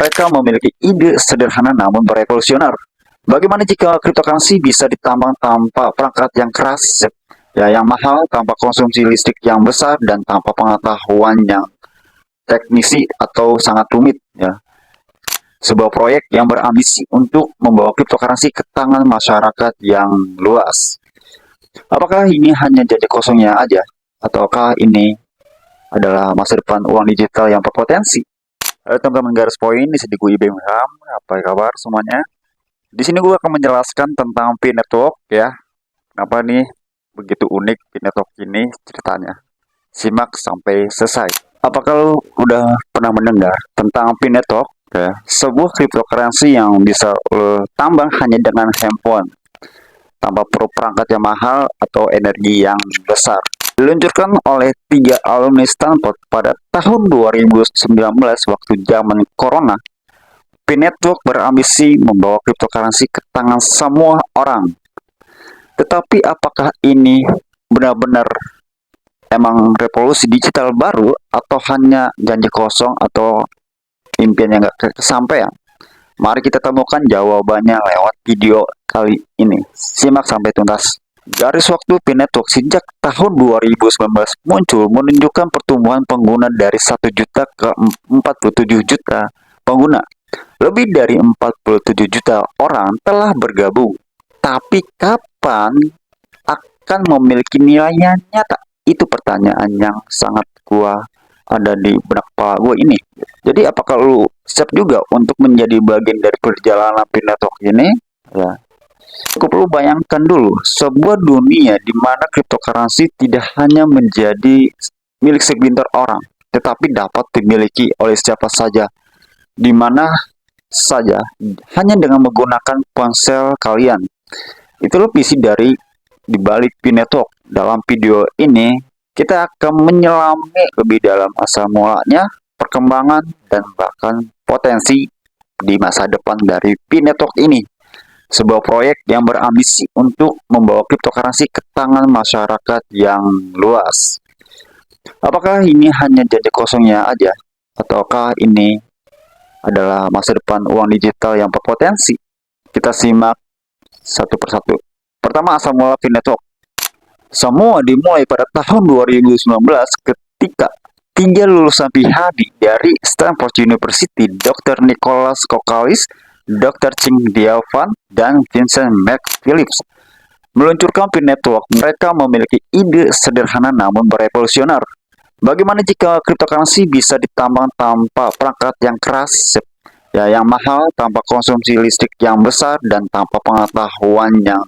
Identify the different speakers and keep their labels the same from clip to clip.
Speaker 1: Mereka memiliki ide sederhana namun berevolusioner. Bagaimana jika cryptocurrency bisa ditambang tanpa perangkat yang keras, yang mahal, tanpa konsumsi listrik yang besar, dan tanpa pengetahuan yang teknisi atau sangat rumit, ya. Sebuah proyek yang berambisi untuk membawa cryptocurrency ke tangan masyarakat yang luas. Apakah ini hanya janji kosongnya aja, ataukah ini adalah masa depan uang digital yang berpotensi? Halo teman-teman garis poin, di sini gue Ibem Ham. Apa kabar semuanya? Di sini gue akan menjelaskan tentang Pi Network, ya. Kenapa nih begitu unik Pi Network ini ceritanya? Simak sampai selesai. Apakah lo udah pernah mendengar tentang Pi Network? Ya, sebuah cryptocurrency yang bisa lo tambang hanya dengan handphone, tanpa perlu perangkat yang mahal atau energi yang besar. Diluncurkan oleh 3 alumni Stanford pada tahun 2019 waktu zaman corona, Pi Network berambisi membawa cryptocurrency ke tangan semua orang. Tetapi apakah ini benar-benar emang revolusi digital baru atau hanya janji kosong atau impian yang gak kesampaian? Mari kita temukan jawabannya lewat video kali ini. Simak sampai tuntas. Garis waktu Pi Network sejak tahun 2019 muncul menunjukkan pertumbuhan pengguna dari 1 juta ke 47 juta pengguna. Lebih dari 47 juta orang telah bergabung. Tapi kapan akan memiliki nilainya nyata? Itu pertanyaan yang sangat ada di benak kepala gue ini. Jadi apakah lu siap juga untuk menjadi bagian dari perjalanan Pi Network ini? Ya. Cukup lu bayangkan dulu, sebuah dunia di mana cryptocurrency tidak hanya menjadi milik segelintir orang, tetapi dapat dimiliki oleh siapa saja, di mana saja, hanya dengan menggunakan ponsel kalian. Itulah visi dari dibalik Pi Network. Dalam video ini, kita akan menyelami lebih dalam asal mulanya, perkembangan, dan bahkan potensi di masa depan dari Pi Network ini. Sebuah proyek yang berambisi untuk membawa cryptocurrency ke tangan masyarakat yang luas. Apakah ini hanya janji kosongnya aja, ataukah ini adalah masa depan uang digital yang berpotensi? Kita simak satu persatu. Pertama, asal mula Pi Network. Semua dimulai pada tahun 2019 ketika 3 lulusan PhD dari Stanford University, Dr. Nicholas Kokalis, Dr. Ching Diavan, dan Vincent McPhillips meluncurkan Pi Network. Mereka memiliki ide sederhana namun berevolusioner. Bagaimana jika cryptocurrency bisa ditambang tanpa perangkat yang keras, yang mahal, tanpa konsumsi listrik yang besar, dan tanpa pengetahuan yang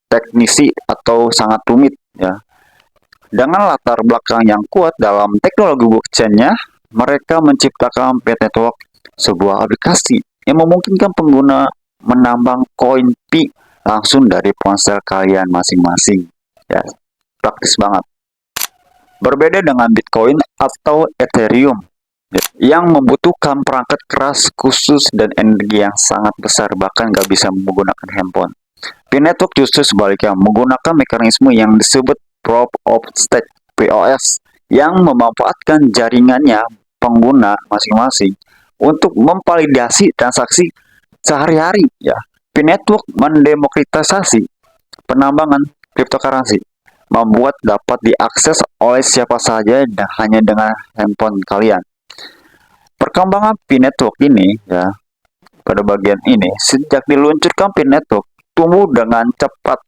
Speaker 1: teknisi atau sangat rumit, ya. Dengan latar belakang yang kuat dalam teknologi blockchain-nya, mereka menciptakan Pi Network, sebuah aplikasi yang memungkinkan pengguna menambang koin Pi langsung dari ponsel kalian masing-masing. Ya, praktis banget. Berbeda dengan Bitcoin atau Ethereum, yang membutuhkan perangkat keras khusus dan energi yang sangat besar, bahkan nggak bisa menggunakan handphone. Pi Network justru sebaliknya menggunakan mekanisme yang disebut Proof of Stake (POS) yang memanfaatkan jaringannya pengguna masing-masing untuk memvalidasi transaksi sehari-hari, ya. Pi Network mendemokratisasi penambangan cryptocurrency, membuat dapat diakses oleh siapa saja dan hanya dengan handphone kalian. Perkembangan Pi Network ini, ya, pada bagian ini, sejak diluncurkan Pi Network tumbuh dengan cepat.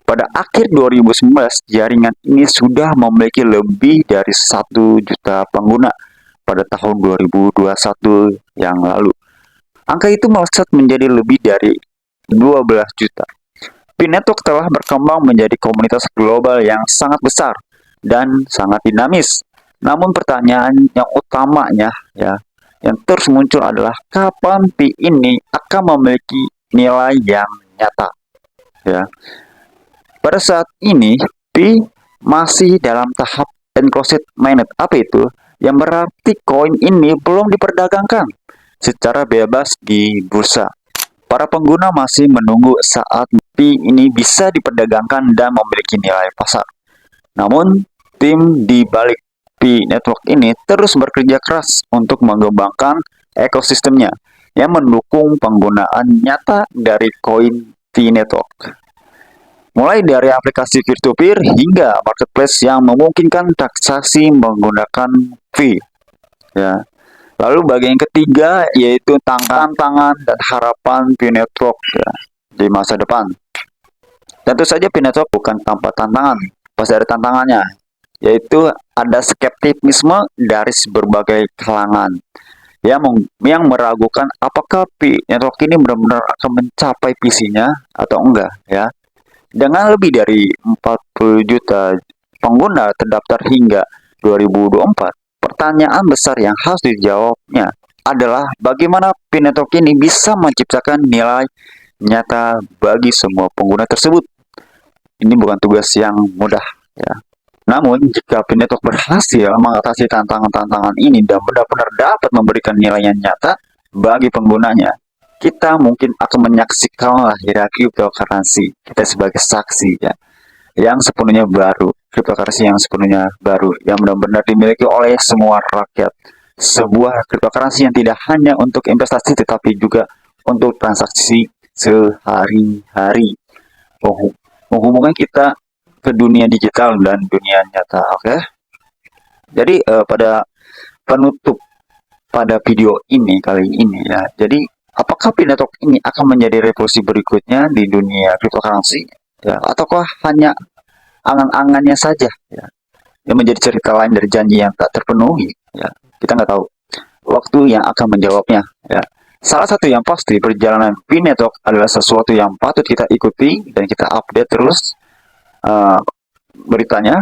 Speaker 1: Pada akhir 2019, jaringan ini sudah memiliki lebih dari 1 juta pengguna pada tahun 2021 yang lalu. Angka itu melesat menjadi lebih dari 12 juta. Pi Network telah berkembang menjadi komunitas global yang sangat besar dan sangat dinamis. Namun pertanyaan yang utamanya, ya, yang terus muncul adalah kapan Pi ini akan memiliki nilai yang nyata, ya. Pada saat ini Pi masih dalam tahap enclosed mainnet. Apa itu? Yang berarti koin ini belum diperdagangkan secara bebas di bursa. Para pengguna masih menunggu saat Pi ini bisa diperdagangkan dan memiliki nilai pasar. Namun tim di balik Pi Network ini terus bekerja keras untuk mengembangkan ekosistemnya yang mendukung penggunaan nyata dari koin P-Network. Mulai dari aplikasi peer-to-peer hingga marketplace yang memungkinkan transaksi menggunakan fee. Ya. Lalu bagian ketiga yaitu tantangan dan harapan P-Network ya, di masa depan. Tentu saja P-Network bukan tanpa tantangan, pasti ada tantangannya, yaitu ada skeptisisme dari berbagai kalangan yang meragukan apakah P-Network ini benar-benar akan mencapai visinya atau enggak ya. Dengan lebih dari 40 juta pengguna terdaftar hingga 2024, pertanyaan besar yang harus dijawabnya adalah bagaimana P-Network ini bisa menciptakan nilai nyata bagi semua pengguna tersebut. Ini bukan tugas yang mudah ya. Namun, jika P-Network berhasil mengatasi tantangan-tantangan ini dan benar-benar dapat memberikan nilai yang nyata bagi penggunanya, kita mungkin akan menyaksikan lahirnya cryptocurrency kita sebagai saksi ya, yang sepenuhnya baru, cryptocurrency yang sepenuhnya baru, yang benar-benar dimiliki oleh semua rakyat. Sebuah cryptocurrency yang tidak hanya untuk investasi tetapi juga untuk transaksi sehari-hari, menghubungkan kita ke dunia digital dan dunia nyata. Oke. Jadi pada penutup pada video ini kali ini ya. Jadi apakah P-Network ini akan menjadi revolusi berikutnya di dunia cryptocurrency ya, ataukah hanya angan-angannya saja ya, yang menjadi cerita lain dari janji yang tak terpenuhi ya. Kita nggak tahu. Waktu yang akan menjawabnya ya. Salah satu yang pasti, perjalanan P-Network adalah sesuatu yang patut kita ikuti dan kita update terus beritanya.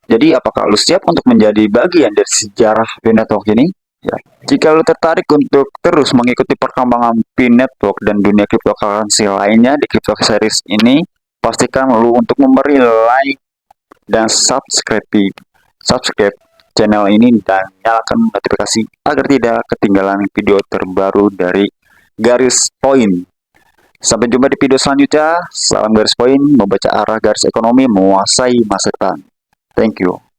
Speaker 1: Jadi apakah lu siap untuk menjadi bagian dari sejarah P-Network ini? Ya. Jika lu tertarik untuk terus mengikuti perkembangan P-Network dan dunia cryptocurrency lainnya di Crypto Series ini, pastikan lu untuk memberi like dan subscribe channel ini dan nyalakan notifikasi agar tidak ketinggalan video terbaru dari Garis Poin. Sampai jumpa di video selanjutnya. Salam Garis Poin, membaca arah garis ekonomi menguasai masa depan. Thank you.